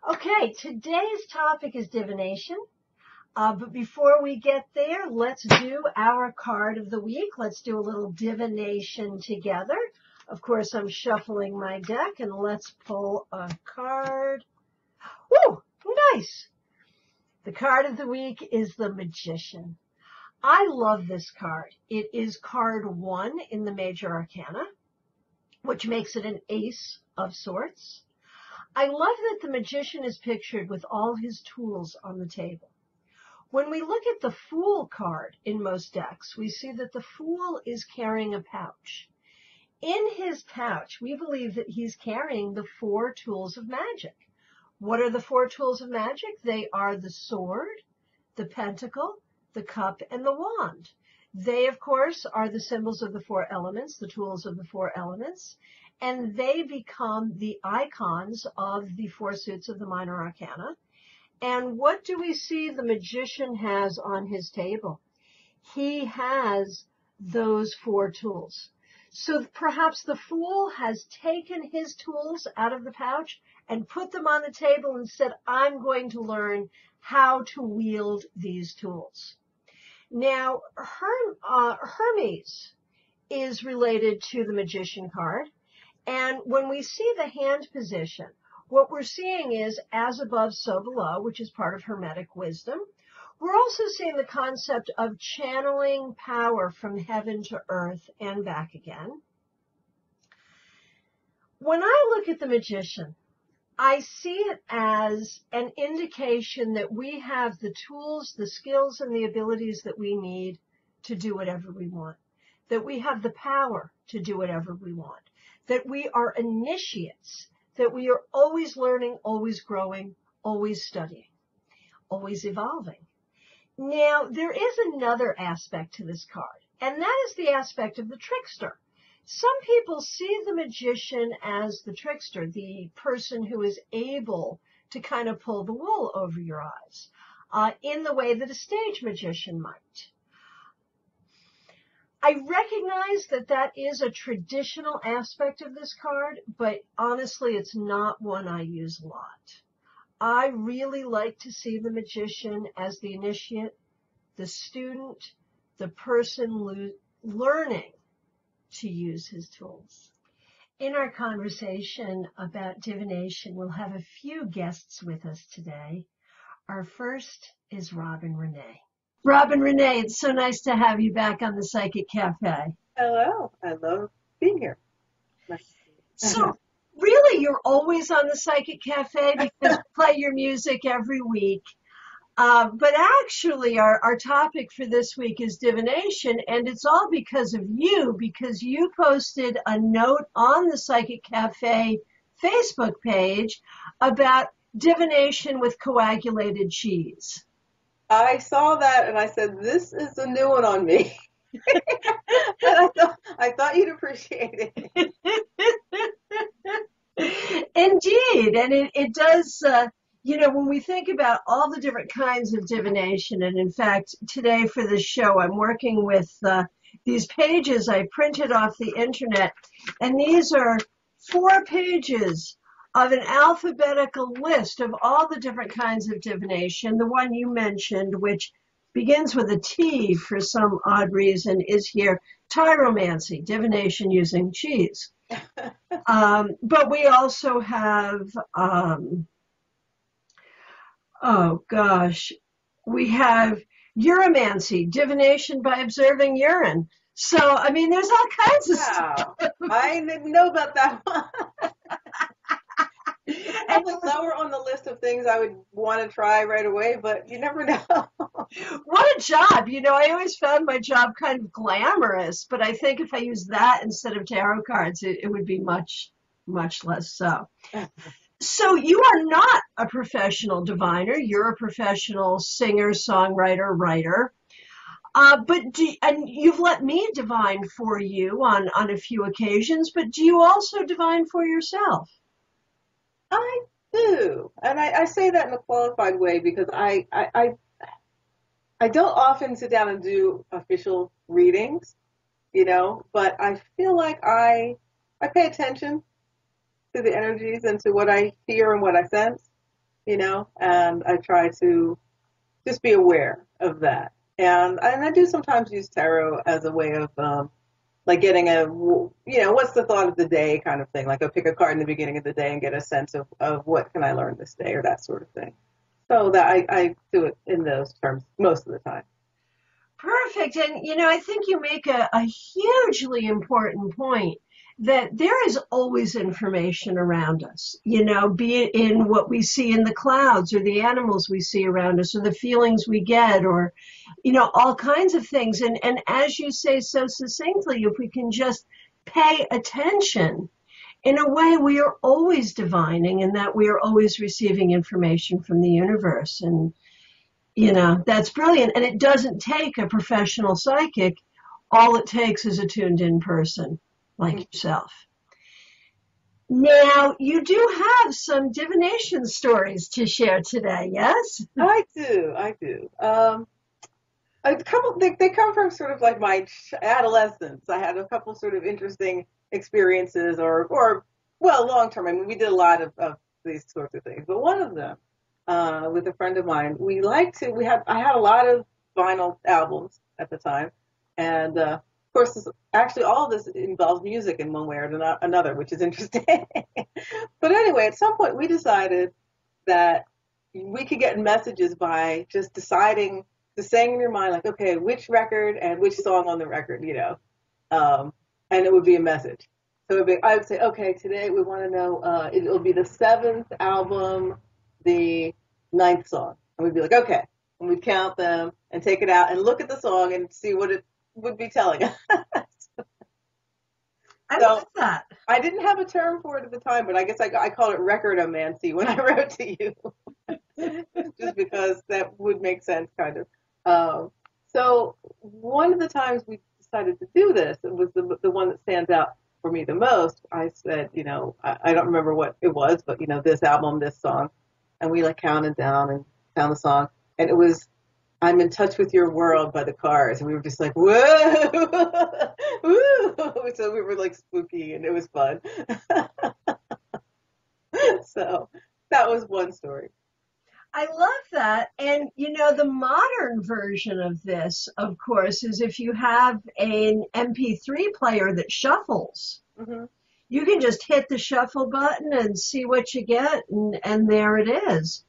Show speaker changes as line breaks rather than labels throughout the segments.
Okay, today's topic is divination. But before we get there, let's do our card of the week. Let's do a little divination together. Of course, I'm shuffling my deck, and let's pull a card. Woo! Nice! The card of the week is the Magician. I love this card. It is card 1 in the Major Arcana, which makes it an ace of sorts. I love that the Magician is pictured with all his tools on the table. When we look at the Fool card in most decks, we see that the Fool is carrying a pouch. In his pouch, we believe that he's carrying the 4 tools of magic. What are the 4 tools of magic? They are the sword, the pentacle, the cup, and the wand. They, of course, are the symbols of the 4 elements, the tools of the 4 elements, and they become the icons of the 4 suits of the Minor Arcana. And what do we see the Magician has on his table? He has those 4 tools. So perhaps the Fool has taken his tools out of the pouch and put them on the table and said, I'm going to learn how to wield these tools. Now, Hermes is related to the Magician card. And when we see the hand position, what we're seeing is as above, so below, which is part of Hermetic wisdom. We're also seeing the concept of channeling power from heaven to earth and back again. When I look at the Magician, I see it as an indication that we have the tools, the skills, and the abilities that we need to do whatever we want, that we have the power to do whatever we want, that we are initiates, that we are always learning, always growing, always studying, always evolving. Now, there is another aspect to this card, and that is the aspect of the trickster. Some people see the Magician as the trickster, the person who is able to kind of pull the wool over your eyes, in the way that a stage magician might. I recognize that that is a traditional aspect of this card, but honestly, it's not one I use a lot. I really like to see the Magician as the initiate, the student, the person learning to use his tools. In our conversation about divination, we'll have a few guests with us today. Our first is Robin Renee. Robin Renee, it's so nice to have you back on the Psychic Cafe.
Hello, I love being here.
So really, you're always on the Psychic Cafe because we play your music every week. But actually, our topic for this week is divination, and it's all because of you, because you posted a note on the Psychic Cafe Facebook page about divination with coagulated cheese.
I saw that and I said, this is a new one on me. And I thought you'd appreciate it.
Indeed, and it does, when we think about all the different kinds of divination, and in fact, today for this show, I'm working with these pages I printed off the internet, and these are 4 pages of an alphabetical list of all the different kinds of divination. The one you mentioned, which begins with a T for some odd reason, is here, tyromancy, divination using cheese. But we also have, we have uromancy, divination by observing urine. So, I mean, there's all kinds of stuff.
I didn't know about that one. Probably lower on the list of things I would want to try right away, but you never know.
What a job. I always found my job kind of glamorous, but I think if I used that instead of tarot cards, it would be much, much less so. So you are not a professional diviner. You're a professional singer, songwriter, writer. And you've let me divine for you on a few occasions, but do you also divine for yourself?
I do. And I say that in a qualified way because I don't often sit down and do official readings, but I feel like I pay attention to the energies and to what I hear and what I sense. and I try to just be aware of that. And I do sometimes use tarot as a way of, like getting what's the thought of the day kind of thing. Like I'll pick a card in the beginning of the day and get a sense of what can I learn this day or that sort of thing. So that I do it in those terms most of the time.
Perfect. And, I think you make a hugely important point that there is always information around us, be it in what we see in the clouds or the animals we see around us or the feelings we get or, all kinds of things. And as you say so succinctly, if we can just pay attention, in a way, we are always divining and that we are always receiving information from the universe. And that's brilliant. And it doesn't take a professional psychic. All it takes is a tuned in person like yourself. Now, you do have some divination stories to share today, yes?
I do. A couple, they come from sort of like my adolescence. I had a couple sort of interesting experiences or long term. I mean, we did a lot of these sorts of things, but one of them, with a friend of mine, I had a lot of vinyl albums at the time. And, of course, actually all of this involves music in one way or another, which is interesting. But anyway, at some point we decided that we could get messages by just deciding, just saying in your mind, like, okay, which record and which song on the record, and it would be a message. So I would say, okay, today we want to know, it'll be the 7th album, the 9th song. And we'd be like, okay. And we'd count them and take it out and look at the song and see what it would be telling us.
I love that.
I didn't have a term for it at the time, but I guess I called it recordomancy when I wrote to you. Just because that would make sense, kind of. So one of the times we decided to do this, it was the one that stands out for me the most. I said, I don't remember what it was, but, this album, this song. And we counted down and found the song. And it was I'm in Touch with Your World by the Cars. And we were just like, whoa, woo. So we were spooky and it was fun. So that was one story.
I love that. And, the modern version of this, of course, is if you have an MP3 player that shuffles, you can just hit the shuffle button and see what you get. And there it is.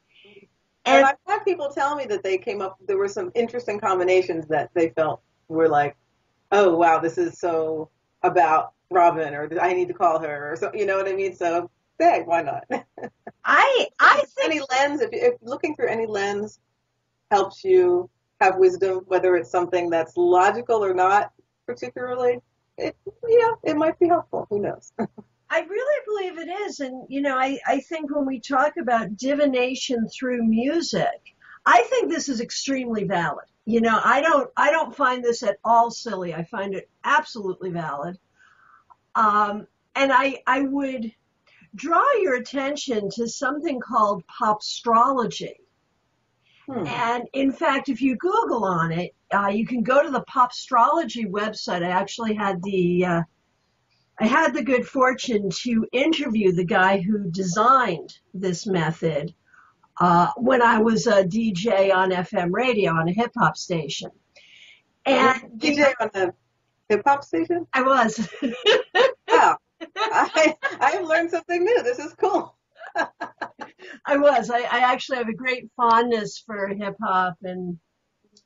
And I've had people tell me that there were some interesting combinations that they felt were like, oh, wow, this is so about Robin, or I need to call her, or so, you know what I mean? So, hey, why not?
I think
any lens, if looking through any lens helps you have wisdom, whether it's something that's logical or not particularly, it might be helpful. Who knows?
I really believe it is. And, I think when we talk about divination through music, I think this is extremely valid. I don't find this at all silly. I find it absolutely valid. And I would draw your attention to something called popstrology. And in fact, if you Google on it, you can go to the popstrology website. I actually had I had the good fortune to interview the guy who designed this method when I was a DJ on FM radio on a hip hop station. And
DJ on a hip hop station?
I was.
Wow. I have learned something new. This is cool.
I was. I actually have a great fondness for hip hop and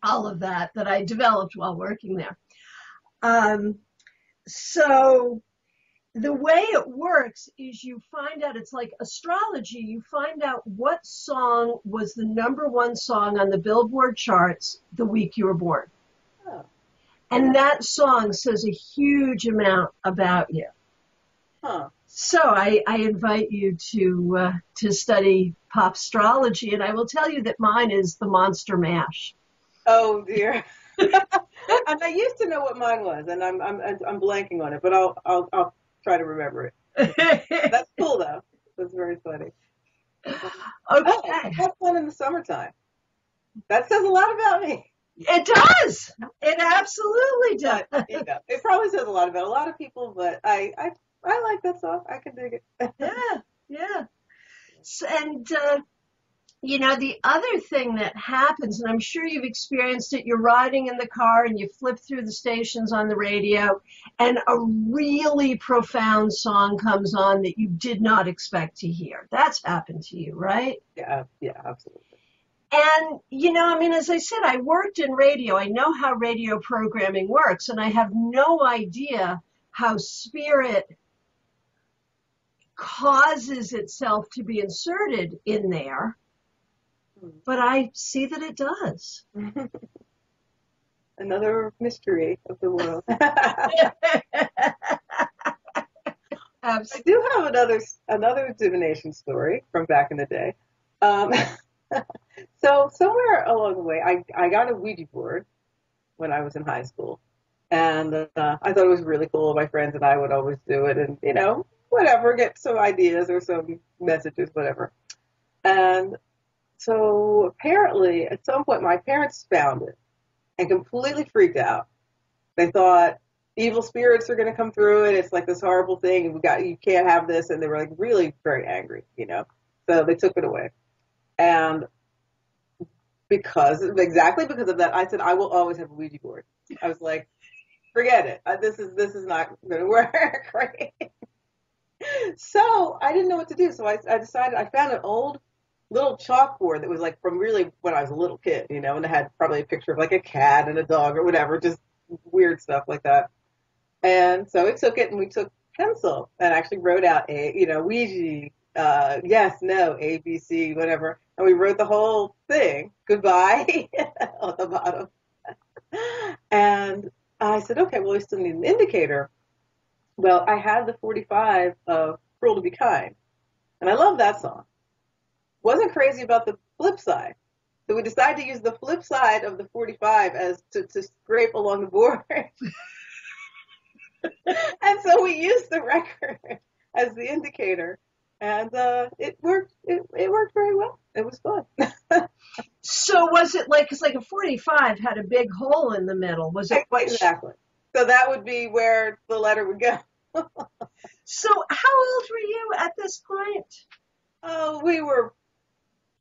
all of that I developed while working there. So the way it works is you find out, it's like astrology, you find out what song was the #1 song on the Billboard charts the week you were born.
Oh.
And that song says a huge amount about you.
Huh.
So I invite you to study popstrology, and I will tell you that mine is the Monster Mash.
Oh dear. And I used to know what mine was, and I'm blanking on it, but I'll try to remember it. That's cool though. That's very funny.
Okay.
Oh, have fun in the summertime. That says a lot about me.
It does. It absolutely does.
It probably says a lot about a lot of people, but I like that song. I can dig it.
Yeah. And The other thing that happens, and I'm sure you've experienced it, you're riding in the car and you flip through the stations on the radio and a really profound song comes on that you did not expect to hear. That's happened to you, right?
Yeah, yeah, absolutely.
And, as I said, I worked in radio. I know how radio programming works, and I have no idea how spirit causes itself to be inserted in there. But I see that it does.
Another mystery of the world. I do have another divination story from back in the day. So somewhere along the way, I got a Ouija board when I was in high school, and I thought it was really cool. My friends and I would always do it, and whatever, get some ideas or some messages, whatever. And so apparently, at some point, my parents found it and completely freaked out. They thought evil spirits are going to come through it. It's like this horrible thing. You can't have this. And they were like really very angry, So they took it away. And exactly because of that, I said, I will always have a Ouija board. I was like, forget it. This is not going to work. Right? So I didn't know what to do. So I decided, I found an old little chalkboard that was like from really when I was a little kid, and it had probably a picture of like a cat and a dog or whatever, just weird stuff like that. And so I took it and we took pencil and actually wrote out Ouija, yes, no, A, B, C, whatever. And we wrote the whole thing, goodbye, on the bottom. And I said, okay, well, we still need an indicator. Well, I had the 45 of Cruel to Be Kind. And I love that song. Wasn't crazy about the flip side. So we decided to use the flip side of the 45 as to scrape along the board. And so we used the record as the indicator. And it worked. It worked very well. It was fun.
So was it because a 45 had a big hole in the middle? Was it
exactly? So that would be where the letter would go.
So how old were you at this point?
Oh,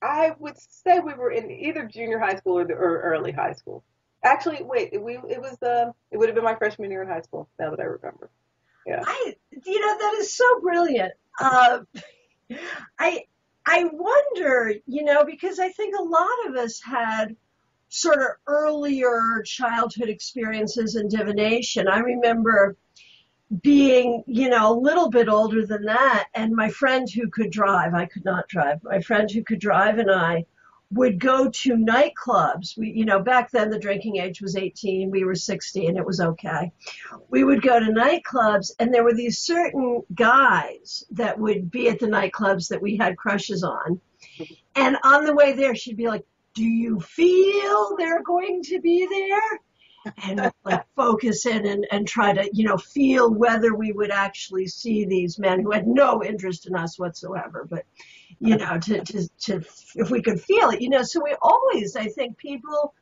I would say we were in either junior high school or early high school. Actually, wait, it would have been my freshman year in high school, now that I remember. Yeah.
That is so brilliant. I wonder, because I think a lot of us had sort of earlier childhood experiences in divination. I remember being, a little bit older than that, and my friend who could drive, I could not drive, my friend who could drive and I would go to nightclubs. We, back then the drinking age was 18, we were 16, it was okay. We would go to nightclubs, and there were these certain guys that would be at the nightclubs that we had crushes on. And on the way there, she'd be like, do you feel they're going to be there? And focus in and try to, feel whether we would actually see these men who had no interest in us whatsoever. But, to if we could feel it, so we always, I think people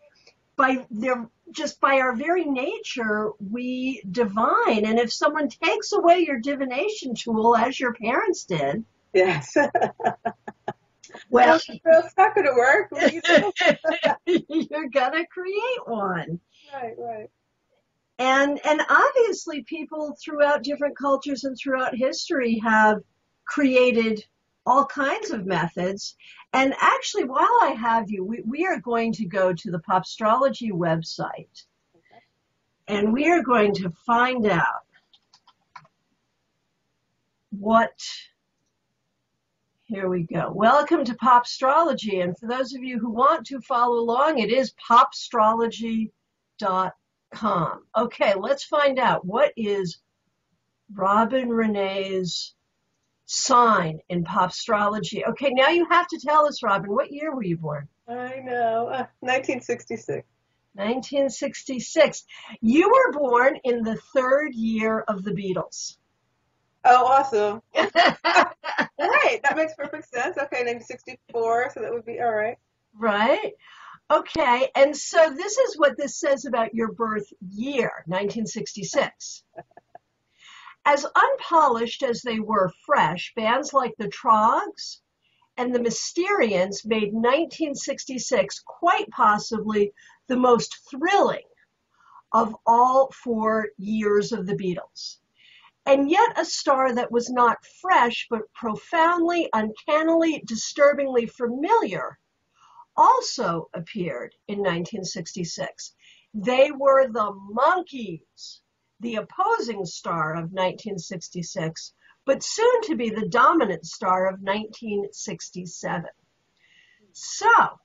by our very nature, we divine. And if someone takes away your divination tool, as your parents did.
Yes.
Well,
it's not going to work.
You're going to create one.
Right.
And obviously people throughout different cultures and throughout history have created all kinds of methods. And actually, while I have you, we are going to go to the Popstrology website. Okay. And we are going to find out here we go. Welcome to Popstrology. And for those of you who want to follow along, it is popstrology.com. Okay, let's find out. What is Robin Renee's sign in Popstrology? Okay, now you have to tell us, Robin, what year were you born?
I know, 1966.
1966. You were born in the third year of the Beatles.
Oh, awesome. Right, that makes perfect sense. Okay, 1964, so that would be all right.
Right. Okay, and so this is what this says about your birth year, 1966. As unpolished as they were fresh, bands like the Trogs and the Mysterians made 1966 quite possibly the most thrilling of all 4 years of the Beatles. And yet a star that was not fresh, but profoundly, uncannily, disturbingly familiar also appeared in 1966. They were the Monkees, the opposing star of 1966, but soon to be the dominant star of 1967. So,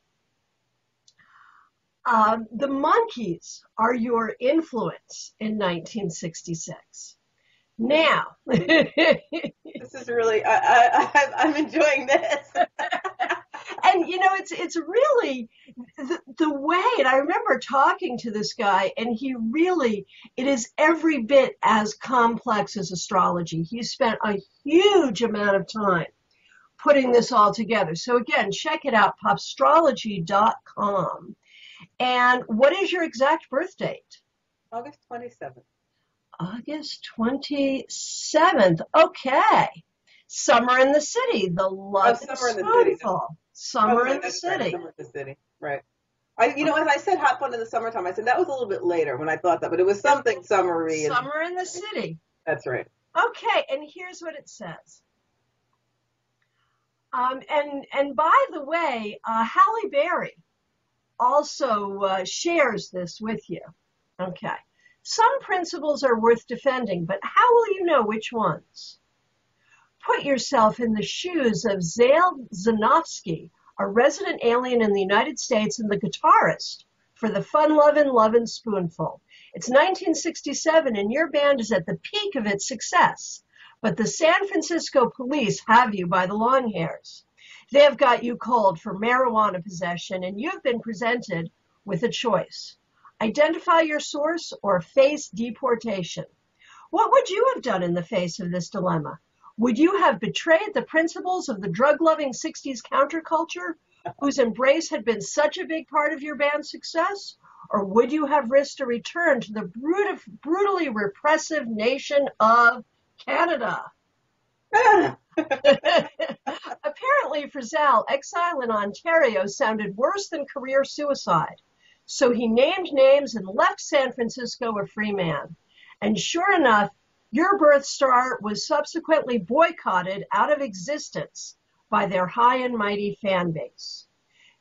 the Monkees are your influence in 1966. Now,
this is really, I'm enjoying this.
And it's really the way, and I remember talking to this guy, and it is every bit as complex as astrology. He spent a huge amount of time putting this all together. So again, check it out, popstrology.com. And what is your exact birth date?
August 27th.
August 27th. Okay. Summer in the City, the love spoonful. Summer in the City.
Right. Summer in the City, right. As I said hot fun in the summertime, I said that was a little bit later when I thought that, but it was something summery.
Summer in the City.
That's right.
Okay, and here's what it says. And by the way, Halle Berry also shares this with you. Okay. Some principles are worth defending, but how will you know which ones? Put yourself in the shoes of Zale Zanofsky, a resident alien in the United States and the guitarist for the Fun-Lovin' Spoonful. It's 1967 and your band is at the peak of its success, but the San Francisco police have you by the long hairs. They have got you cold for marijuana possession and you've been presented with a choice. Identify your source or face deportation. What would you have done in the face of this dilemma? Would you have betrayed the principles of the drug-loving 60s counterculture, whose embrace had been such a big part of your band's success? Or would you have risked a return to the brutally repressive nation of Canada? Apparently for Zal, exile in Ontario sounded worse than career suicide. So he named names and left San Francisco a free man. And sure enough, your birth star was subsequently boycotted out of existence by their high and mighty fan base.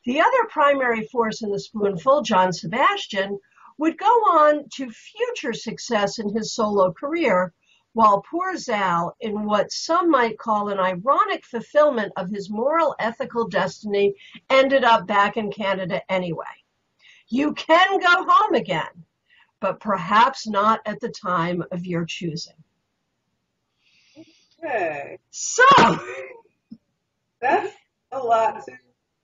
The other primary force in the spoonful, John Sebastian, would go on to future success in his solo career, while poor Zal, in what some might call an ironic fulfillment of his moral ethical destiny, ended up back in Canada anyway. You can go home again, but perhaps not at the time of your choosing.
Okay.
So,
that's a lot to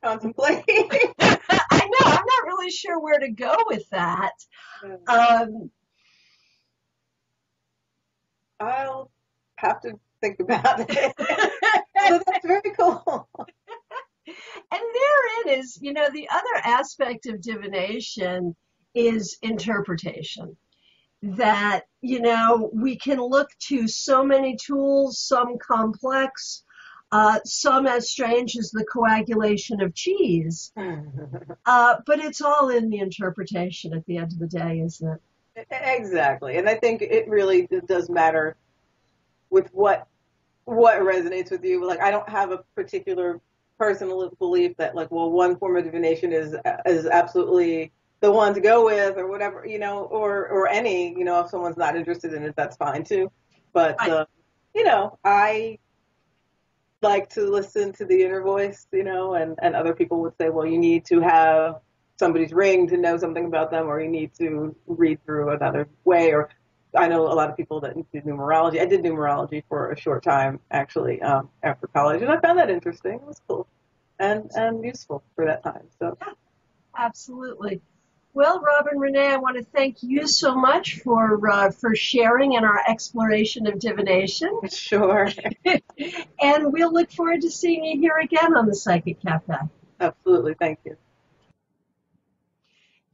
contemplate.
I know, I'm not really sure where to go with that.
I'll have to think about it. So that's very cool.
And therein is, the other aspect of divination is interpretation. That, we can look to so many tools, some complex, some as strange as the coagulation of cheese. But it's all in the interpretation at the end of the day, isn't it?
Exactly. And I think it really does matter with what resonates with you. Like, I don't have a particular personal belief that, like, well, one form of divination is absolutely the one to go with, or whatever, or any, if someone's not interested in it, that's fine too. But, I like to listen to the inner voice, and other people would say, well, you need to have somebody's ring to know something about them, or you need to read through another way, or I know a lot of people that do numerology. I did numerology for a short time, actually, after college, and I found that interesting. It was cool and useful for that time. So,
yeah, absolutely. Well, Robin, Renee, I want to thank you so much for sharing in our exploration of divination.
Sure.
And we'll look forward to seeing you here again on the Psychic Cafe.
Absolutely. Thank you.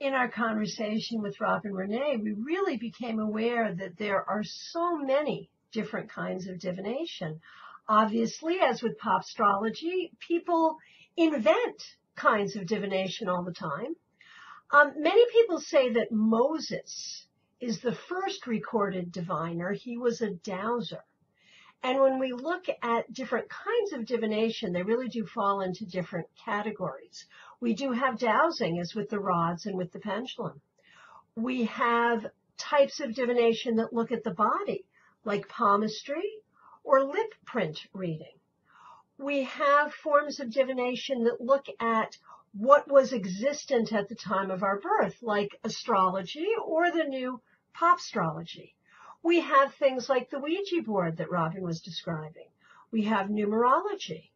In our conversation with Robin Renee, we really became aware that there are so many different kinds of divination. Obviously, as with pop astrology, people invent kinds of divination all the time. Many people say that Moses is the first recorded diviner. He was a dowser. And when we look at different kinds of divination, they really do fall into different categories. We do have dowsing, as with the rods and with the pendulum. We have types of divination that look at the body, like palmistry or lip print reading. We have forms of divination that look at what was existent at the time of our birth, like astrology or the new pop astrology. We have things like the Ouija board that Robin was describing. We have numerology.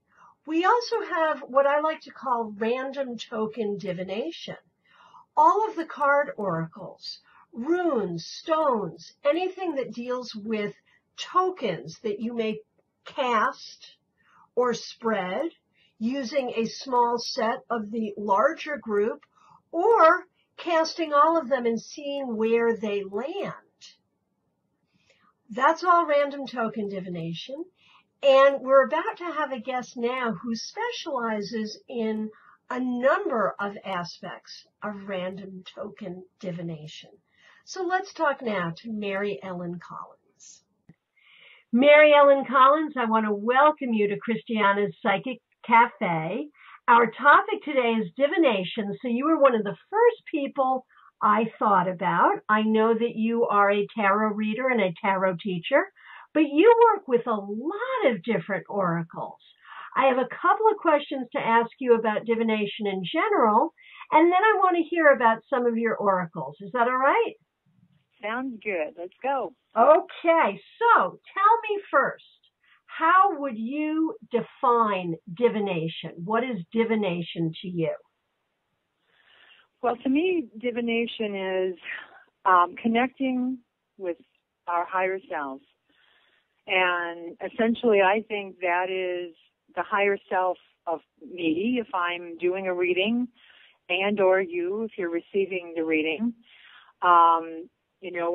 We also have what I like to call random token divination. All of the card oracles, runes, stones, anything that deals with tokens that you may cast or spread using a small set of the larger group, or casting all of them and seeing where they land. That's all random token divination. And we're about to have a guest now who specializes in a number of aspects of random token divination. So let's talk now to Mary Ellen Collins. Mary Ellen Collins, I want to welcome you to Christiana's Psychic Cafe. Our topic today is divination, so you were one of the first people I thought about. I know that you are a tarot reader and a tarot teacher, but you work with a lot of different oracles. I have a couple of questions to ask you about divination in general, and then I want to hear about some of your oracles. Is that all right?
Sounds good. Let's go.
Okay, so tell me first, how would you define divination? What is divination to you?
Well, to me, divination is connecting with our higher selves. And essentially, I think that is the higher self of me if I'm doing a reading, and or you if you're receiving the reading.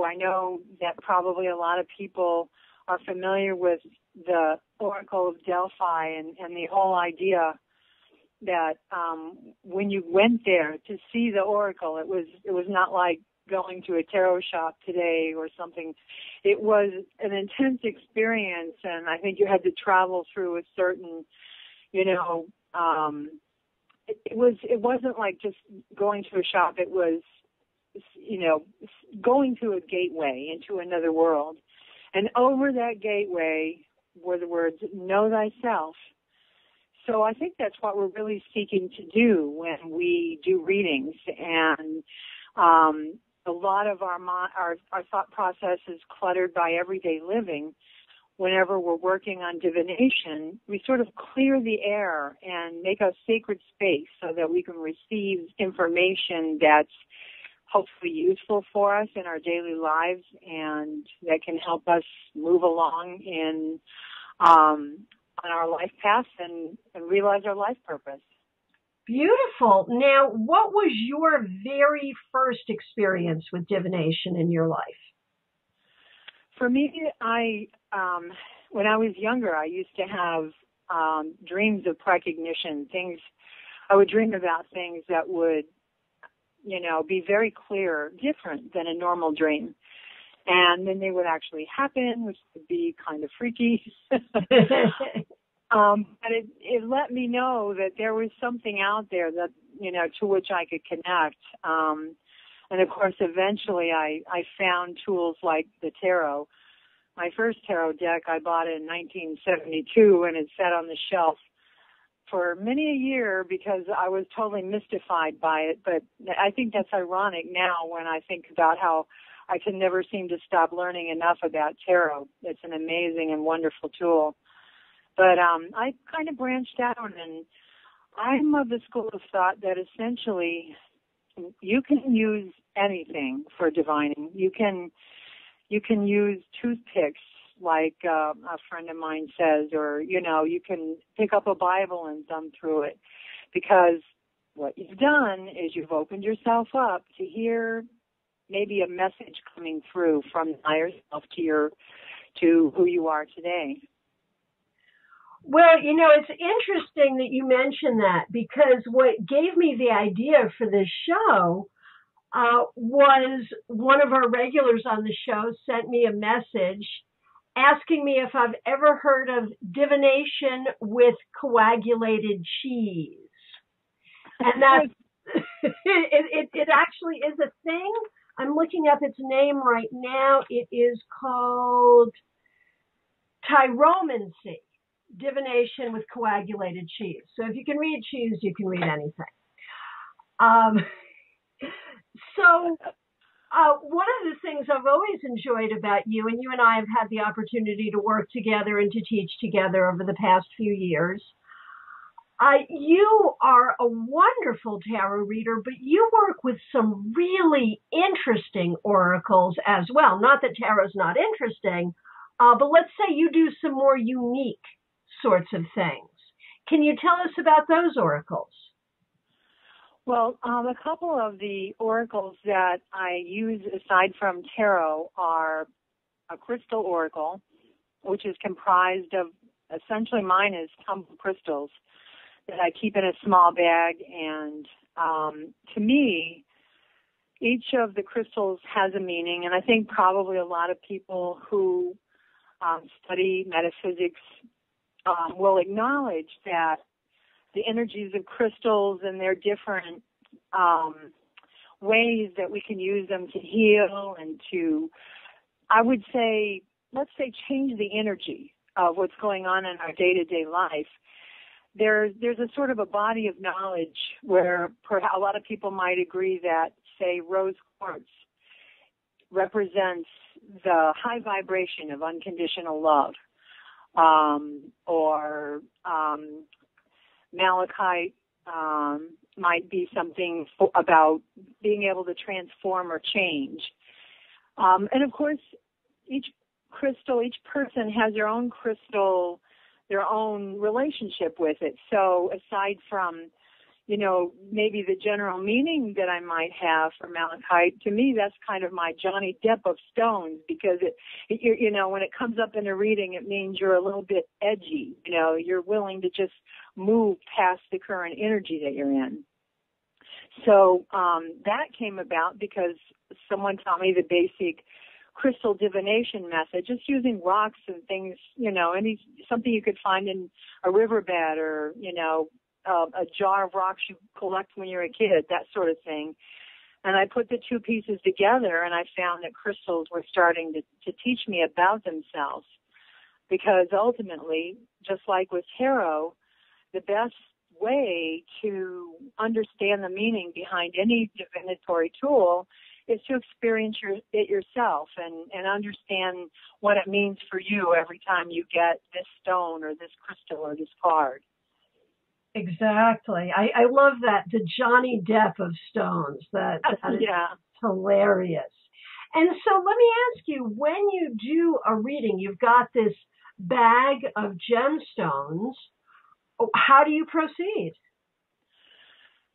I know that probably a lot of people are familiar with the Oracle of Delphi and the whole idea that when you went there to see the Oracle, it was not like going to a tarot shop today or something. It was an intense experience, and I think you had to travel through a certain, it wasn't like just going to a shop. It was, going to a gateway into another world. And over that gateway were the words, know thyself. So I think that's what we're really seeking to do when we do readings. And a lot of our thought process is cluttered by everyday living. Whenever we're working on divination, we sort of clear the air and make a sacred space so that we can receive information that's hopefully useful for us in our daily lives and that can help us move along on our life path and realize our life purpose.
Beautiful. Now, what was your very first experience with divination in your life?
For me, when I was younger, I used to have dreams of precognition. I would dream about things that would, be very clear, different than a normal dream. And then they would actually happen, which would be kind of freaky. But it let me know that there was something out there that, to which I could connect. And of course, eventually I found tools like the tarot. My first tarot deck I bought in 1972, and it sat on the shelf for many a year because I was totally mystified by it. But I think that's ironic now when I think about how I can never seem to stop learning enough about tarot. It's an amazing and wonderful tool. But I kind of branched out, and I'm of the school of thought that essentially you can use anything for divining. You can use toothpicks, like a friend of mine says, or, you can pick up a Bible and thumb through it, because what you've done is you've opened yourself up to hear maybe a message coming through from the higher self to who you are today.
Well, it's interesting that you mentioned that because what gave me the idea for this show was one of our regulars on the show sent me a message asking me if I've ever heard of divination with coagulated cheese. And that's, it actually is a thing. I'm looking up its name right now. It is called tyromancy, divination with coagulated cheese. So if you can read cheese, you can read anything. Um, so one of the things I've always enjoyed about you, and you and I have had the opportunity to work together and to teach together over the past few years, you are a wonderful tarot reader, but you work with some really interesting oracles as well. Not that tarot's not interesting, but let's say you do some more unique sorts of things. Can you tell us about those oracles?
Well, a couple of the oracles that I use aside from tarot are a crystal oracle, which is comprised of, essentially mine is tumbled crystals that I keep in a small bag. And to me, each of the crystals has a meaning. And I think probably a lot of people who study metaphysics will acknowledge that the energies of crystals and their different ways that we can use them to heal and to, I would say, let's say, change the energy of what's going on in our day-to-day life. There's a sort of a body of knowledge where a lot of people might agree that, say, rose quartz represents the high vibration of unconditional love, or malachite might be something about being able to transform or change. And of course, each crystal, each person has their own crystal, their own relationship with it. So aside from, maybe the general meaning that I might have for malachite, to me, that's kind of my Johnny Depp of stones, because when it comes up in a reading, it means you're a little bit edgy. You're willing to just move past the current energy that you're in. So that came about because someone taught me the basic crystal divination method, just using rocks and things, something you could find in a riverbed or, a jar of rocks you collect when you're a kid, that sort of thing. And I put the two pieces together, and I found that crystals were starting to teach me about themselves. Because ultimately, just like with tarot, the best way to understand the meaning behind any divinatory tool is to experience it yourself and understand what it means for you every time you get this stone or this crystal or this card.
Exactly. I love that, the Johnny Depp of stones. That is hilarious. And so let me ask you, when you do a reading, you've got this bag of gemstones. How do you proceed?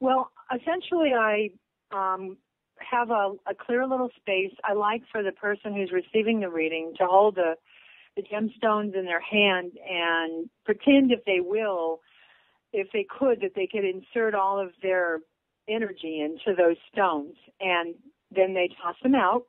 Well, essentially, I have a clear little space. I like for the person who's receiving the reading to hold the gemstones in their hand and pretend, if they could, that they could insert all of their energy into those stones. And then they toss them out.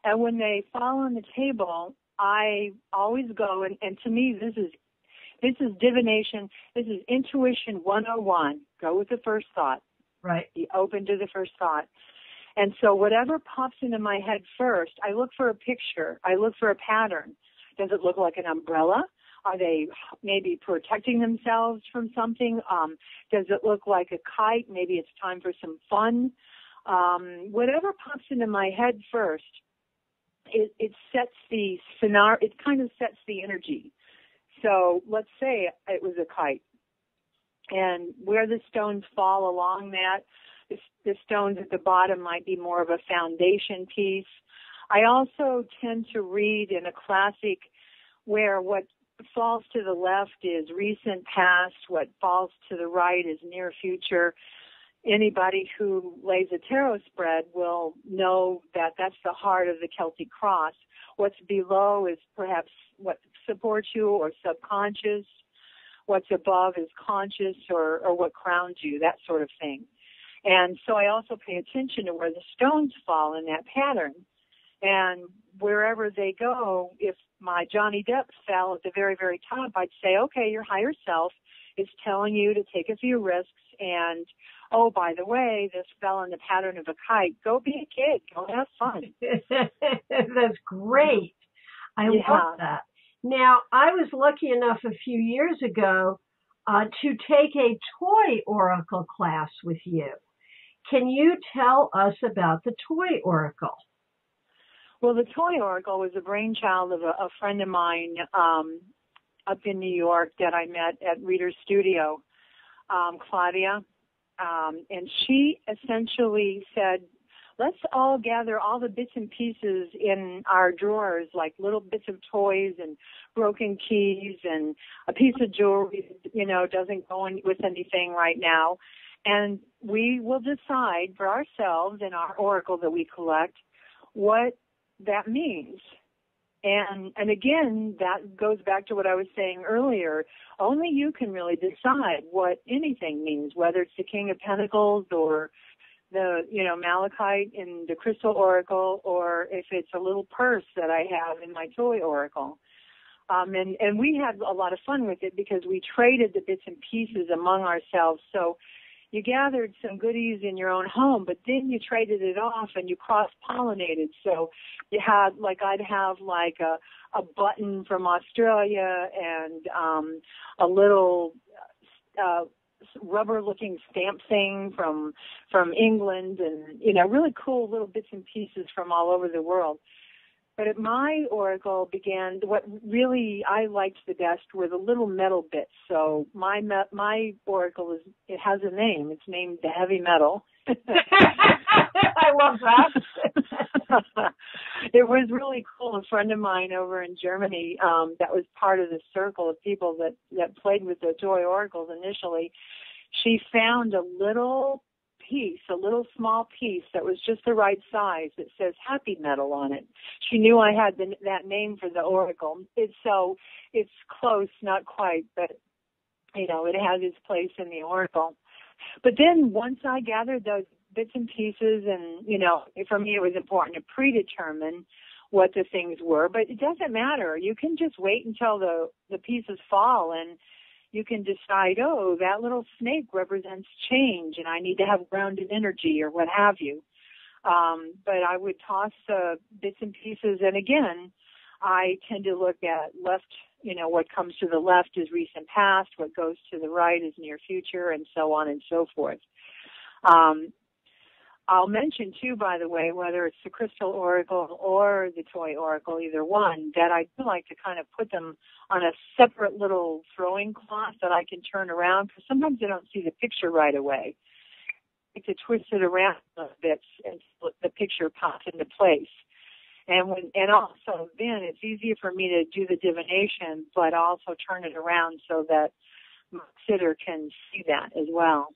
And when they fall on the table, I always go, and to me, this is divination. This is intuition 101. Go with the first thought.
Right.
Be open to the first thought. And so whatever pops into my head first, I look for a picture. I look for a pattern. Does it look like an umbrella? Are they maybe protecting themselves from something? Does it look like a kite? Maybe it's time for some fun. Whatever pops into my head first, it sets the scenario. It kind of sets the energy. So let's say it was a kite, and where the stones fall along that, the stones at the bottom might be more of a foundation piece. I also tend to read in a classic where what falls to the left is recent past, what falls to the right is near future. Anybody who lays a tarot spread will know that that's the heart of the Celtic cross. What's below is perhaps what supports you or subconscious. what's above is conscious or what crowns you, that sort of thing. And so I also pay attention to where the stones fall in that pattern. And wherever they go, if my Johnny Depp fell at the very, very top, I'd say, okay, your higher self is telling you to take a few risks. And, oh, by the way, this fell in the pattern of a kite. Go be a kid. Go have fun.
That's great. I love that. Now, I was lucky enough a few years ago to take a toy oracle class with you. Can you tell us about the toy oracle?
Well, the toy oracle was a brainchild of a friend of mine up in New York that I met at Reader's Studio, Claudia. And she essentially said, let's all gather all the bits and pieces in our drawers, like little bits of toys and broken keys and a piece of jewelry, doesn't go in with anything right now. And we will decide for ourselves in our oracle that we collect what that means. And again, that goes back to what I was saying earlier. Only you can really decide what anything means, whether it's the King of Pentacles or the, malachite in the crystal oracle, or if it's a little purse that I have in my toy oracle. And we had a lot of fun with it because we traded the bits and pieces among ourselves. So you gathered some goodies in your own home, but then you traded it off and you cross-pollinated. So you had, I'd have a button from Australia and a little rubber-looking stamp thing from England, and really cool little bits and pieces from all over the world. But at my oracle began, what really I liked the best were the little metal bits. So my oracle it has a name. It's named the Heavy Metal.
I love that.
It was really cool. A friend of mine over in Germany that was part of the circle of people that played with the toy oracles initially, she found a little small piece that was just the right size that says Happy Metal on it. She knew I had that name for the oracle. It's close, not quite, but it has its place in the oracle. But then once I gathered those bits and pieces, and for me it was important to predetermine what the things were, but it doesn't matter. You can just wait until the pieces fall, and you can decide, oh, that little snake represents change and I need to have grounded energy or what have you. But I would toss bits and pieces. And again, I tend to look at left, what comes to the left is recent past, what goes to the right is near future, and so on and so forth. I'll mention, too, by the way, whether it's the crystal oracle or the toy oracle, either one, that I do like to kind of put them on a separate little throwing cloth that I can turn around, because sometimes I don't see the picture right away. I like to twist it around a bit and the picture pops into place. And also then it's easier for me to do the divination, but also turn it around so that my sitter can see that as well.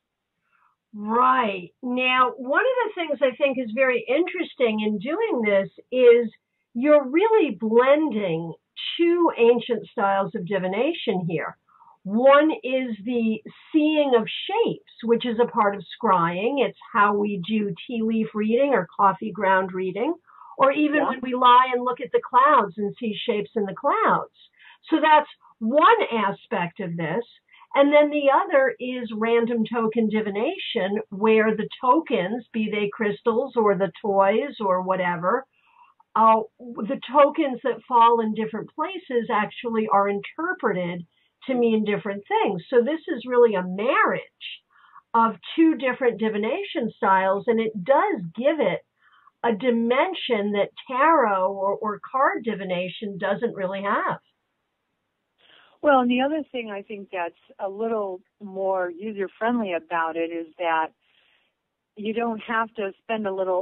Right. Now, one of the things I think is very interesting in doing this is you're really blending two ancient styles of divination here. One is the seeing of shapes, which is a part of scrying. It's how we do tea leaf reading or coffee ground reading, or even when we lie and look at the clouds and see shapes in the clouds. So that's one aspect of this. And then the other is random token divination, where the tokens, be they crystals or the toys or whatever, the tokens that fall in different places actually are interpreted to mean different things. So this is really a marriage of two different divination styles, and it does give it a dimension that tarot or card divination doesn't really have.
Well, and the other thing I think that's a little more user-friendly about it is that you don't have to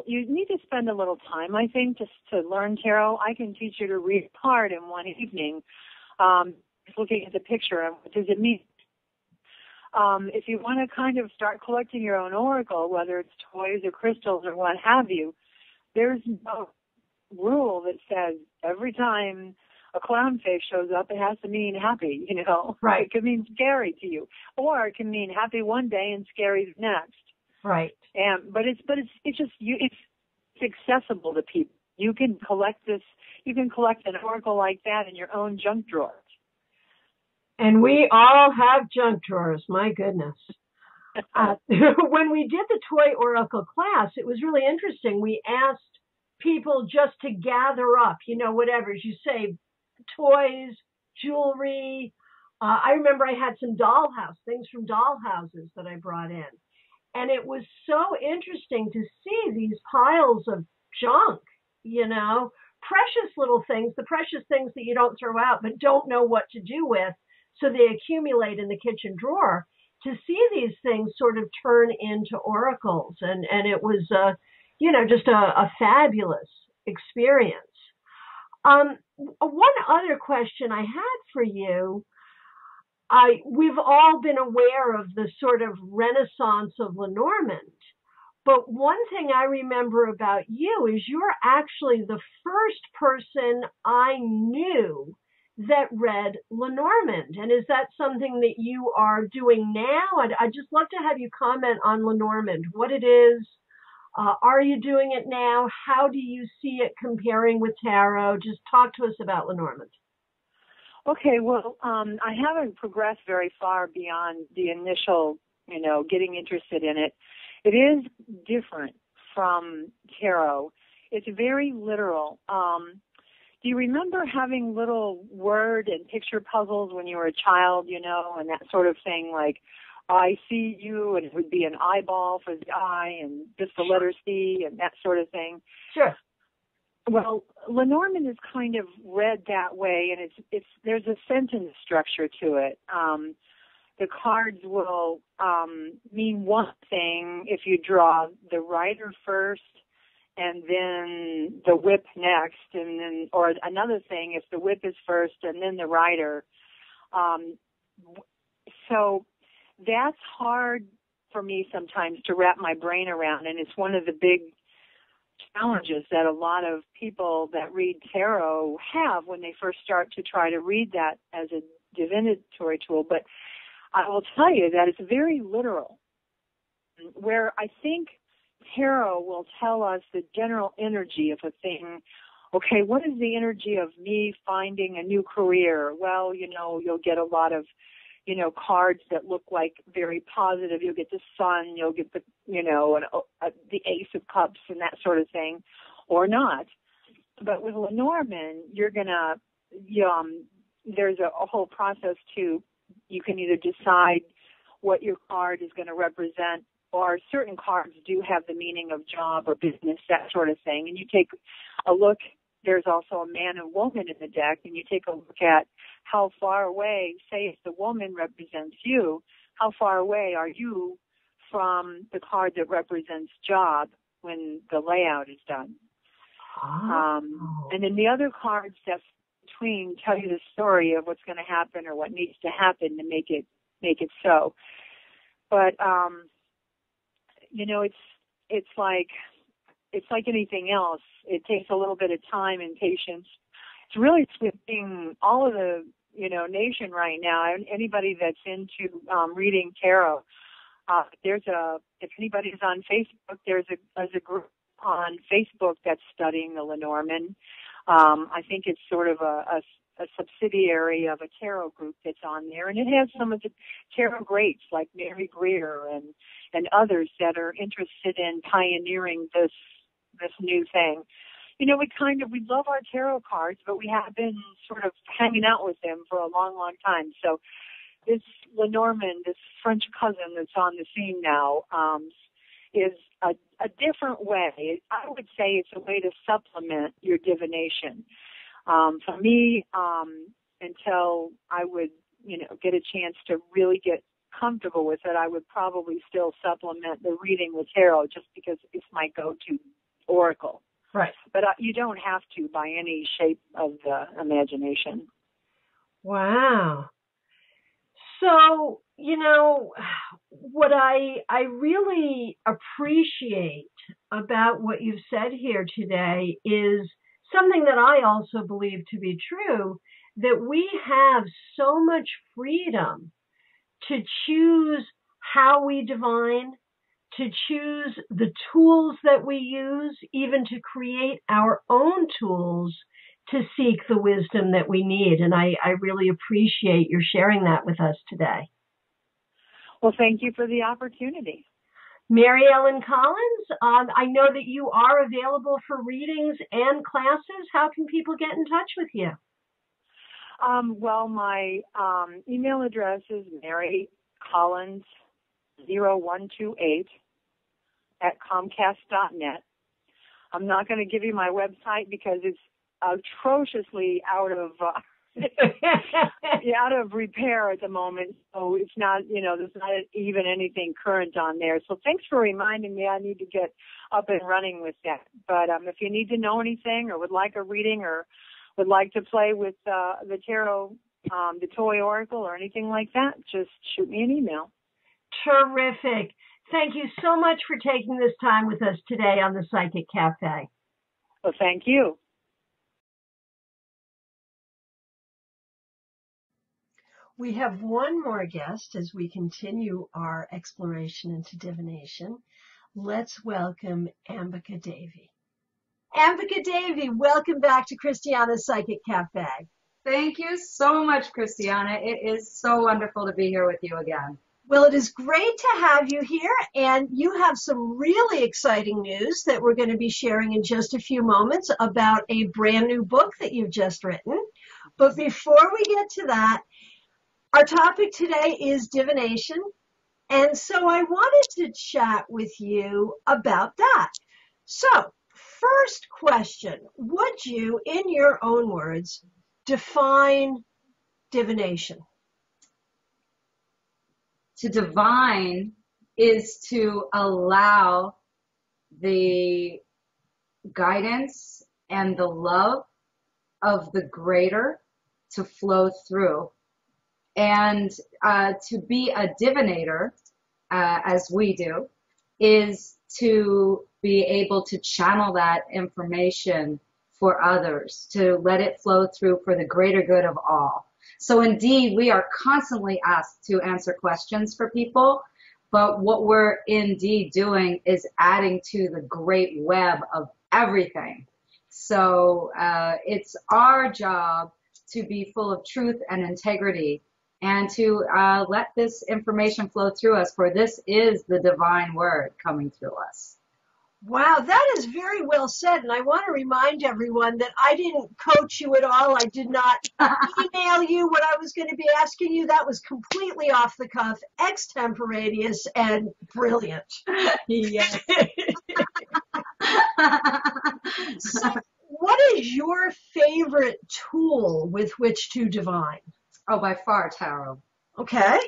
you need to spend a little time, I think, just to learn tarot. I can teach you to read a card in one evening, looking at the picture and what does it mean. If you want to kind of start collecting your own oracle, whether it's toys or crystals or what have you, there's no rule that says every time a clown face shows up, it has to mean happy, you know.
Right.
It could mean scary to you, or it can mean happy one day and scary the next.
Right.
But it's just it's accessible to people. You can collect this. You can collect an oracle like that in your own junk drawer.
And we all have junk drawers. My goodness. When we did the toy oracle class, it was really interesting. We asked people just to gather up, you know, whatever, as you say, toys, jewelry. I remember I had some things from dollhouses that I brought in. And it was so interesting to see these piles of junk, you know, precious little things, the precious things that you don't throw out but don't know what to do with, so they accumulate in the kitchen drawer. To see these things sort of turn into oracles, and it was, you know, just a fabulous experience. One other question I had for you. We've all been aware of the sort of renaissance of Lenormand, but one thing I remember about you is you're actually the first person I knew that read Lenormand. And is that something that you are doing now? I'd just love to have you comment on Lenormand, what it is. Are you doing it now? How do you see it comparing with tarot? Just talk to us about Lenormand.
Okay, well, I haven't progressed very far beyond the initial, you know, getting interested in it. It is different from tarot. It's very literal. Do you remember having little word and picture puzzles when you were a child, you know, and that sort of thing, like, I see you, and it would be an eyeball for the eye and just the letter C and that sort of thing?
Sure.
Well, Lenormand is kind of read that way, and it's there's a sentence structure to it. The cards will mean one thing if you draw the rider first, and then the whip next, and then, or another thing if the whip is first and then the rider. So that's hard for me sometimes to wrap my brain around, and it's one of the big challenges that a lot of people that read tarot have when they first start to try to read that as a divinatory tool. But I will tell you that it's very literal, where I think tarot will tell us the general energy of a thing. Okay, what is the energy of me finding a new career? Well, you know, you'll get a lot of, you know, cards that look like very positive. You'll get the sun, you'll get the, you know, the Ace of Cups and that sort of thing, or not. But with Lenormand, you're gonna, there's a whole process to, you can either decide what your card is going to represent, or certain cards do have the meaning of job or business, that sort of thing. And you take a look. There's also a man and woman in the deck, and you take a look at how far away, say if the woman represents you, how far away are you from the card that represents job when the layout is done. And then the other cards that's between tell you the story of what's going to happen or what needs to happen to make it so. But you know, it's like anything else. It takes a little bit of time and patience. It's really sweeping all of the, you know, nation right now. Anybody that's into reading tarot, if anybody's on Facebook, there's a group on Facebook that's studying the Lenormand. I think it's sort of a subsidiary of a tarot group that's on there, and it has some of the tarot greats like Mary Greer and others that are interested in pioneering this new thing. You know, we love our tarot cards, but we have been sort of hanging out with them for a long, long time. So this Lenormand, this French cousin that's on the scene now, is a different way. I would say it's a way to supplement your divination. For me, until I would, you know, get a chance to really get comfortable with it, I would probably still supplement the reading with tarot just because it's my go-to oracle.
Right.
But you don't have to by any shape of the imagination.
Wow. So, you know, what I really appreciate about what you've said here today is something that I also believe to be true, that we have so much freedom to choose how we divine, to choose the tools that we use, even to create our own tools to seek the wisdom that we need. And I really appreciate your sharing that with us today.
Well, thank you for the opportunity.
Mary Ellen Collins, I know that you are available for readings and classes. How can people get in touch with you?
Well, my email address is marycollins0128@comcast.net. I'm not going to give you my website because it's atrociously out of repair at the moment. So it's not, there's not even anything current on there. So thanks for reminding me. I need to get up and running with that. But if you need to know anything or would like a reading or would like to play with the tarot, the toy oracle or anything like that, just shoot me an email.
Terrific. Thank you so much for taking this time with us today on the Psychic Cafe.
Well, thank you.
We have one more guest as we continue our exploration into divination. Let's welcome Ambika Devi. Ambika Devi, welcome back to Christiana's Psychic Cafe.
Thank you so much, Christiana. It is so wonderful to be here with you again.
Well, it is great to have you here, and you have some really exciting news that we're going to be sharing in just a few moments about a brand new book that you've just written. But before we get to that, our topic today is divination, and so I wanted to chat with you about that. So, first question, would you, in your own words, define divination?
To divine is to allow the guidance and the love of the greater to flow through. And to be a divinator, as we do, is to be able to channel that information for others, to let it flow through for the greater good of all. So indeed, we are constantly asked to answer questions for people, but what we're indeed doing is adding to the great web of everything. So it's our job to be full of truth and integrity, and to let this information flow through us, for this is the divine word coming through us.
Wow, that is very well said, and I want to remind everyone that I didn't coach you at all. I did not email you what I was going to be asking you. That was completely off the cuff, extemporaneous, and brilliant.
Yes.
So, what is your favorite tool with which to divine?
Oh, by far, tarot.
Okay.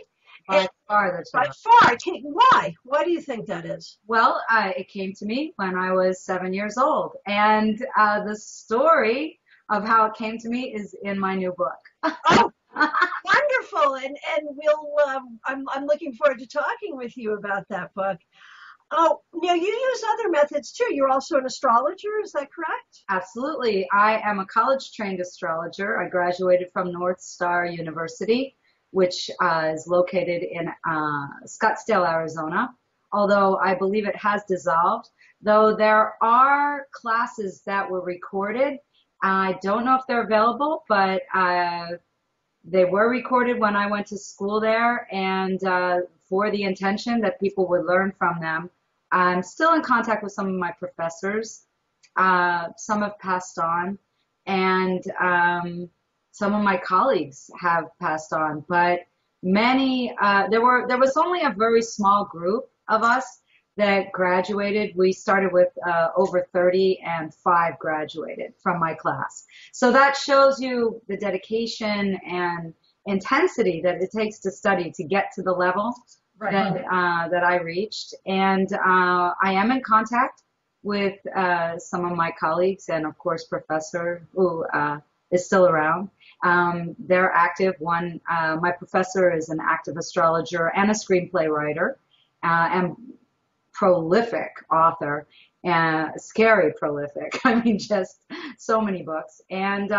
By far, the tarot.
By far. Why? Why do you think that is?
Well, it came to me when I was 7 years old, and the story of how it came to me is in my new book.
Oh, wonderful! And we'll. I'm looking forward to talking with you about that book. Oh, now you use other methods too. You're also an astrologer, is that correct?
Absolutely. I am a college-trained astrologer. I graduated from North Star University, which is located in Scottsdale, Arizona, although I believe it has dissolved. Though there are classes that were recorded. I don't know if they're available, but they were recorded when I went to school there, and for the intention that people would learn from them. I'm still in contact with some of my professors. Some have passed on, and some of my colleagues have passed on, but many, there was only a very small group of us that graduated. We started with over 30, and 5 graduated from my class. So that shows you the dedication and intensity that it takes to study to get to the level that I reached. And I am in contact with some of my colleagues, and of course Professor, who is still around. They're active. My professor is an active astrologer and a screenplay writer, and prolific author. and scary prolific. I mean, just so many books. And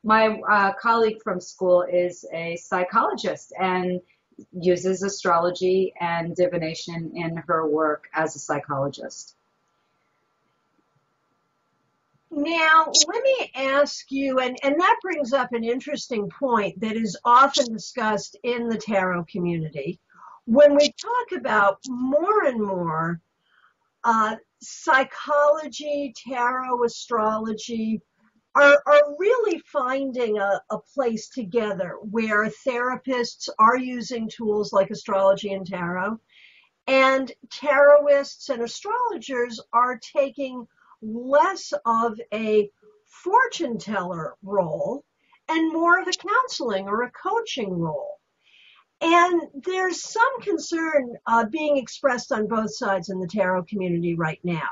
my colleague from school is a psychologist and uses astrology and divination in her work as a psychologist.
Now, let me ask you, and that brings up an interesting point that is often discussed in the tarot community. When we talk about more and more psychology, tarot, astrology are really finding a place together where therapists are using tools like astrology and tarot, and tarotists and astrologers are taking less of a fortune teller role and more of a counseling or a coaching role. And there's some concern being expressed on both sides in the tarot community right now.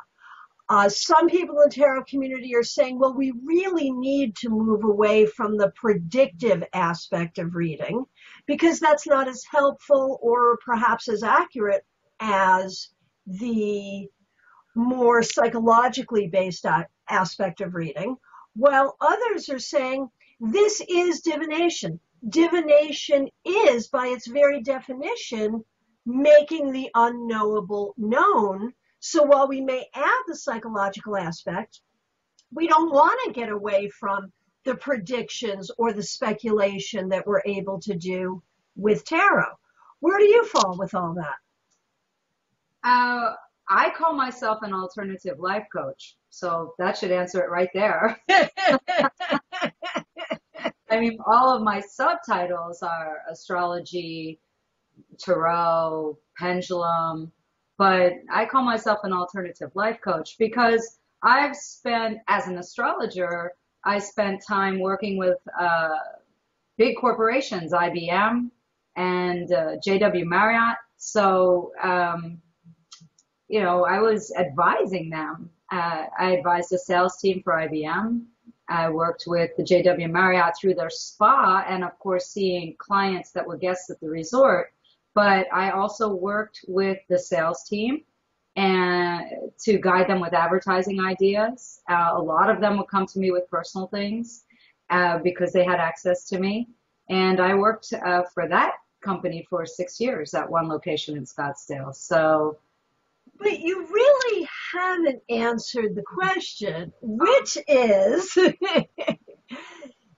Some people in the tarot community are saying, well, we really need to move away from the predictive aspect of reading because that's not as helpful or perhaps as accurate as the more psychologically based aspect of reading, while others are saying this is divination. Divination is, by its very definition, making the unknowable known. So while we may add the psychological aspect, we don't want to get away from the predictions or the speculation that we're able to do with tarot. Where do you fall with all that?
I call myself an alternative life coach, so that should answer it right there. I mean, all of my subtitles are astrology, tarot, pendulum, but I call myself an alternative life coach because I've spent, as an astrologer, I spent time working with big corporations, IBM and JW Marriott. So, you know, I was advising them. I advised the sales team for IBM. I worked with the JW Marriott through their spa and, of course, seeing clients that were guests at the resort. But I also worked with the sales team and to guide them with advertising ideas. A lot of them would come to me with personal things because they had access to me. And I worked for that company for 6 years at one location in Scottsdale. So,
but you really haven't answered the question, which is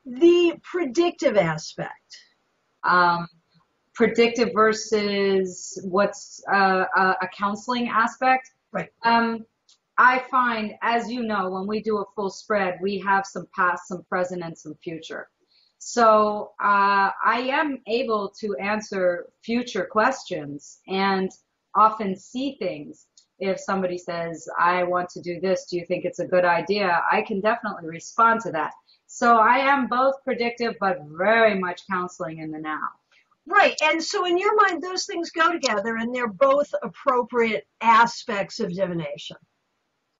the predictive aspect.
Predictive versus what's a counseling aspect.
Right.
I find, as you know, when we do a full spread, we have some past, some present, and some future. So I am able to answer future questions and often see things. If somebody says, I want to do this, do you think it's a good idea? I can definitely respond to that. So I am both predictive, but very much counseling in the now.
Right. And so in your mind, those things go together and they're both appropriate aspects of divination.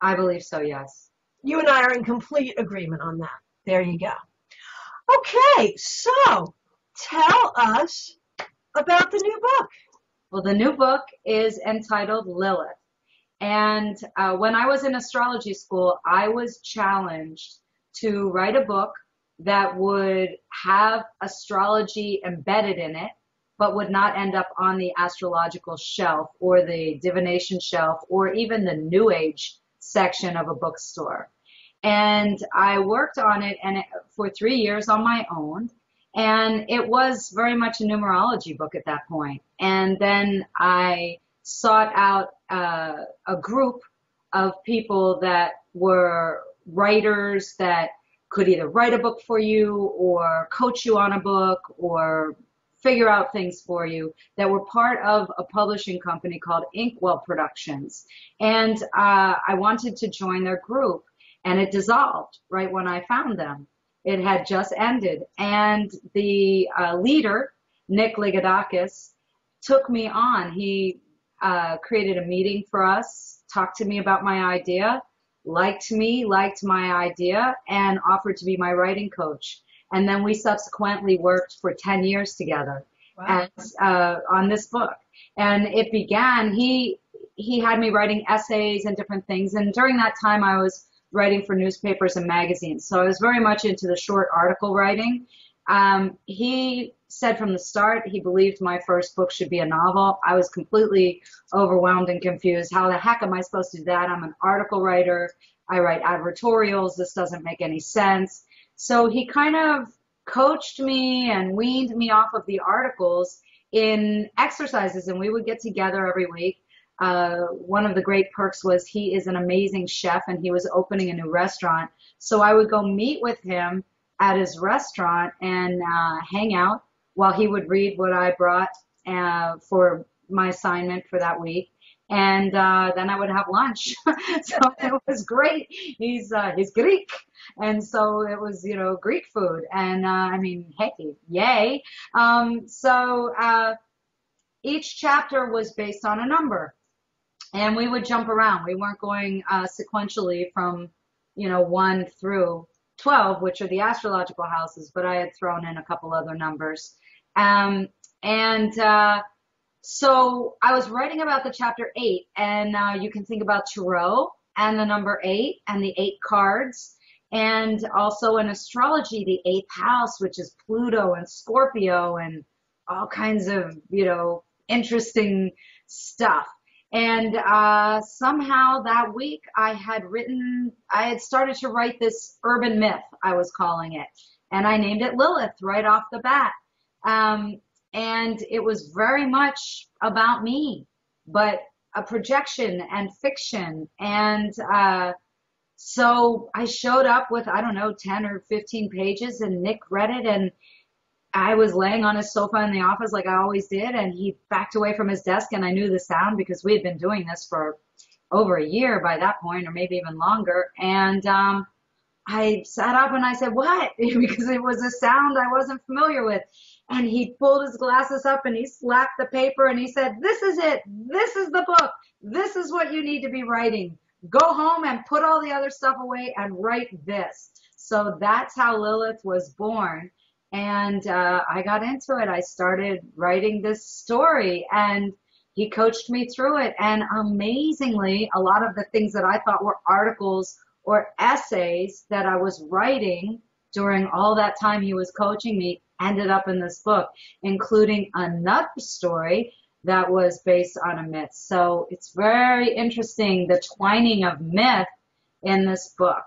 I believe so, yes.
You and I are in complete agreement on that. There you go. Okay. So tell us about the new book.
Well, the new book is entitled Lilith. And when I was in astrology school, I was challenged to write a book that would have astrology embedded in it, but would not end up on the astrological shelf or the divination shelf or even the New Age section of a bookstore. And I worked on it for 3 years on my own. And it was very much a numerology book at that point. And then I sought out a group of people that were writers that could either write a book for you or coach you on a book or figure out things for you that were part of a publishing company called Inkwell Productions. And I wanted to join their group, and it dissolved right when I found them. It had just ended. And the leader, Nick Ligodakis, took me on. He created a meeting for us, talked to me about my idea, liked me, liked my idea, and offered to be my writing coach. And then we subsequently worked for 10 years together. Wow. On this book. And it began, he he had me writing essays and different things. And during that time, I was writing for newspapers and magazines. So I was very much into the short article writing. He said from the start he believed my first book should be a novel. I was completely overwhelmed and confused. How the heck am I supposed to do that? I'm an article writer. I write advertorials. This doesn't make any sense. So he kind of coached me and weaned me off of the articles in exercises, and we would get together every week. One of the great perks was he is an amazing chef, and he was opening a new restaurant. So I would go meet with him at his restaurant and hang out while he would read what I brought for my assignment for that week. And then I would have lunch. So it was great. He's Greek. And so it was, Greek food. And hey, yay. So each chapter was based on a number. And we would jump around. We weren't going sequentially from, 1 through 12, which are the astrological houses, but I had thrown in a couple other numbers. So I was writing about the chapter 8, and you can think about tarot and the number 8 and the 8 cards, and also in astrology, the 8th house, which is Pluto and Scorpio and all kinds of, interesting stuff. And somehow that week I had started to write this urban myth, I was calling it, and I named it Lilith right off the bat. And it was very much about me, but a projection and fiction. And so I showed up with, 10 or 15 pages, and Nick read it, and I was laying on his sofa in the office like I always did, and he backed away from his desk, and I knew the sound because we had been doing this for over a year by that point, or maybe even longer. And I sat up and I said, "What?" Because it was a sound I wasn't familiar with. And he pulled his glasses up and he slapped the paper and he said, "This is it. This is the book. This is what you need to be writing. Go home and put all the other stuff away and write this." So that's how Lilith was born. And I got into it. I started writing this story, and he coached me through it. And amazingly, a lot of the things that I thought were articles or essays that I was writing during all that time he was coaching me ended up in this book, including another story that was based on a myth. So it's very interesting, the twining of myth in this book.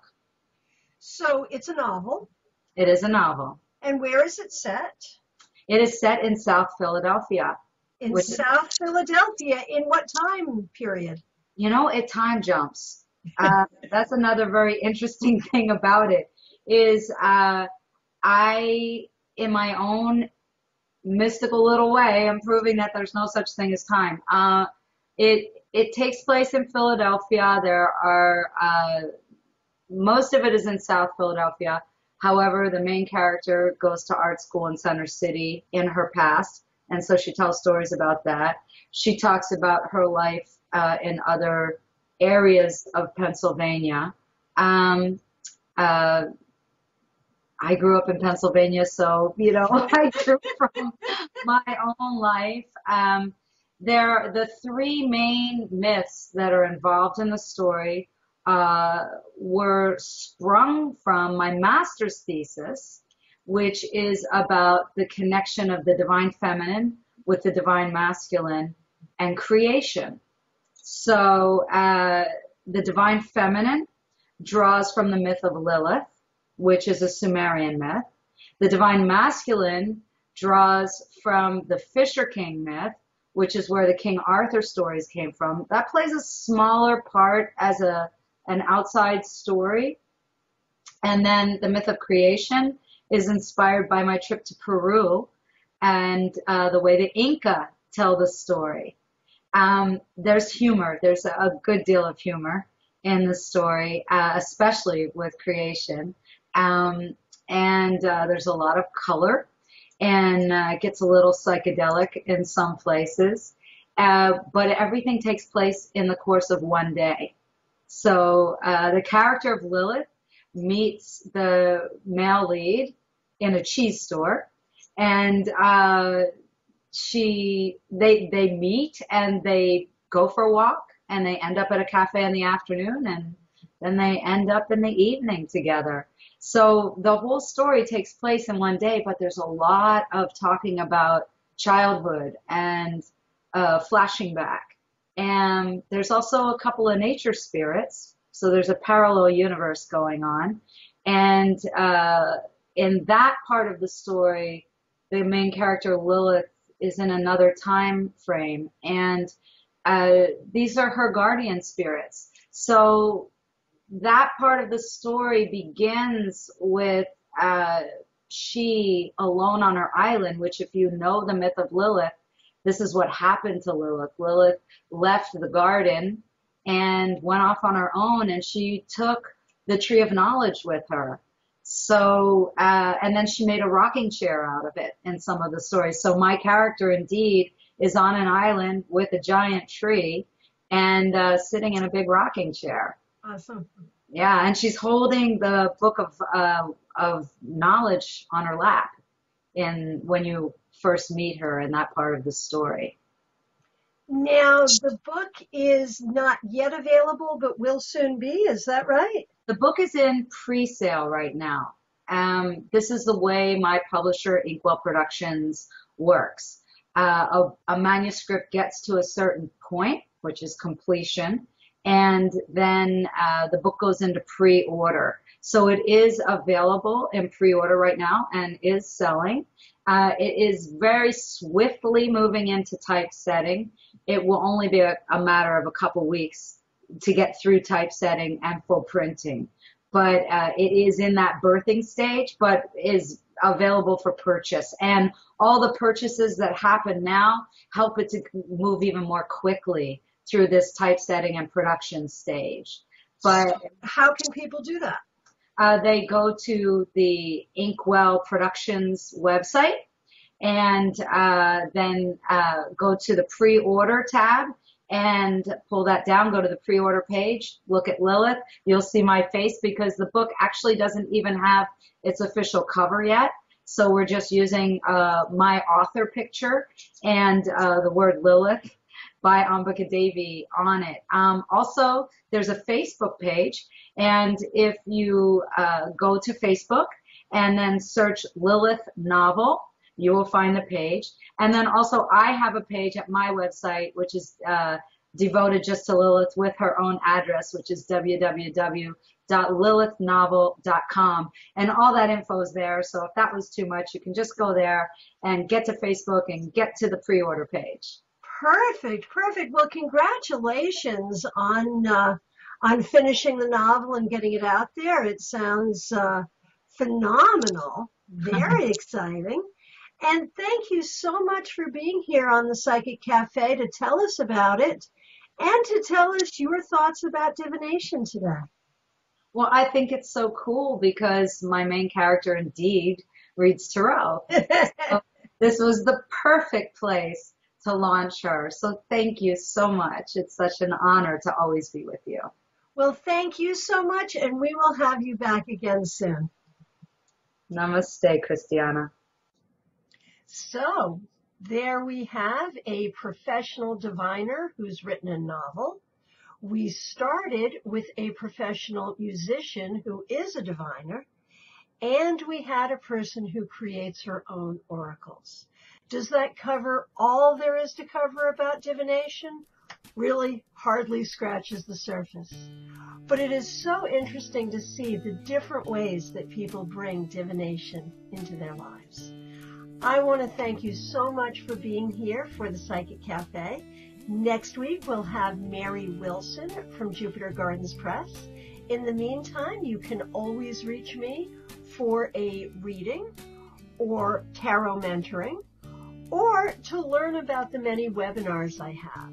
So it's a novel.
It is a novel.
And where is it set?
It is set in South Philadelphia.
In South Philadelphia. In what time period?
It time jumps. That's another very interesting thing about it is I, in my own mystical little way, I'm proving that there's no such thing as time. It takes place in Philadelphia. There are most of it is in South Philadelphia. However, the main character goes to art school in Center City in her past, and so she tells stories about that. She talks about her life in other areas of Pennsylvania. I grew up in Pennsylvania, so, I drew from my own life. The 3 main myths that are involved in the story were sprung from my master's thesis, which is about the connection of the divine feminine with the divine masculine and creation. So the divine feminine draws from the myth of Lilith, which is a Sumerian myth. The divine masculine draws from the Fisher King myth, which is where the King Arthur stories came from. That plays a smaller part as an outside story. And then the myth of creation is inspired by my trip to Peru and the way the Inca tell the story. There's humor. There's a good deal of humor in the story, especially with creation. And there's a lot of color, and it gets a little psychedelic in some places. But everything takes place in the course of one day. So the character of Lilith meets the male lead in a cheese store, and they meet and they go for a walk and they end up at a cafe in the afternoon, and then they end up in the evening together. So the whole story takes place in one day, but there's a lot of talking about childhood and flashing back. And there's also a couple of nature spirits. So there's a parallel universe going on. And in that part of the story, the main character Lilith is in another time frame. And these are her guardian spirits. So that part of the story begins with she alone on her island, which if you know the myth of Lilith, this is what happened to Lilith. Lilith left the garden and went off on her own, and she took the tree of knowledge with her. So, and then she made a rocking chair out of it in some of the stories. So my character indeed is on an island with a giant tree and sitting in a big rocking chair.
Awesome.
Yeah, and she's holding the book of knowledge on her lap when you first meet her in that part of the story.
Now, the book is not yet available, but will soon be. Is that right?
The book is in pre-sale right now. This is the way my publisher, Inkwell Productions, works. A manuscript gets to a certain point, which is completion, and then the book goes into pre-order. So it is available in pre-order right now and is selling. It is very swiftly moving into typesetting. It will only be a matter of a couple weeks to get through typesetting and full printing. But it is in that birthing stage, but is available for purchase. And all the purchases that happen now help it to move even more quickly through this typesetting and production stage. But
how can people do that?
They go to the Inkwell Productions website and then go to the pre-order tab and pull that down, go to the pre-order page, look at Lilith. You'll see my face because the book actually doesn't even have its official cover yet. So we're just using my author picture and the word Lilith by Ambika Devi on it. Also, there's a Facebook page, and if you go to Facebook and then search Lilith Novel, you will find the page. And then also I have a page at my website, which is devoted just to Lilith with her own address, which is www.lilithnovel.com. And all that info is there. So if that was too much, you can just go there and get to Facebook and get to the pre-order page.
Perfect, perfect. Well, congratulations on finishing the novel and getting it out there. It sounds phenomenal, very exciting. And thank you so much for being here on the Psychic Cafe to tell us about it and to tell us your thoughts about divination today.
Well, I think it's so cool because my main character indeed reads tarot. So this was the perfect place to launch her. So thank you so much. It's such an honor to always be with you.
Well, thank you so much, and we will have you back again soon.
Namaste, Christiana.
So there we have a professional diviner who's written a novel. We started with a professional musician who is a diviner, and we had a person who creates her own oracles. Does that cover all there is to cover about divination? Really hardly scratches the surface. But it is so interesting to see the different ways that people bring divination into their lives. I want to thank you so much for being here for the Psychic Cafe. Next week, we'll have Mary Wilson from Jupiter Gardens Press. In the meantime, you can always reach me for a reading or tarot mentoring or to learn about the many webinars I have.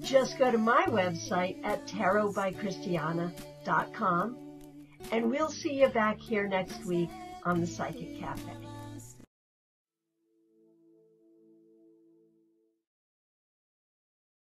Just go to my website at tarotbychristiana.com and we'll see you back here next week on the Psychic Cafe.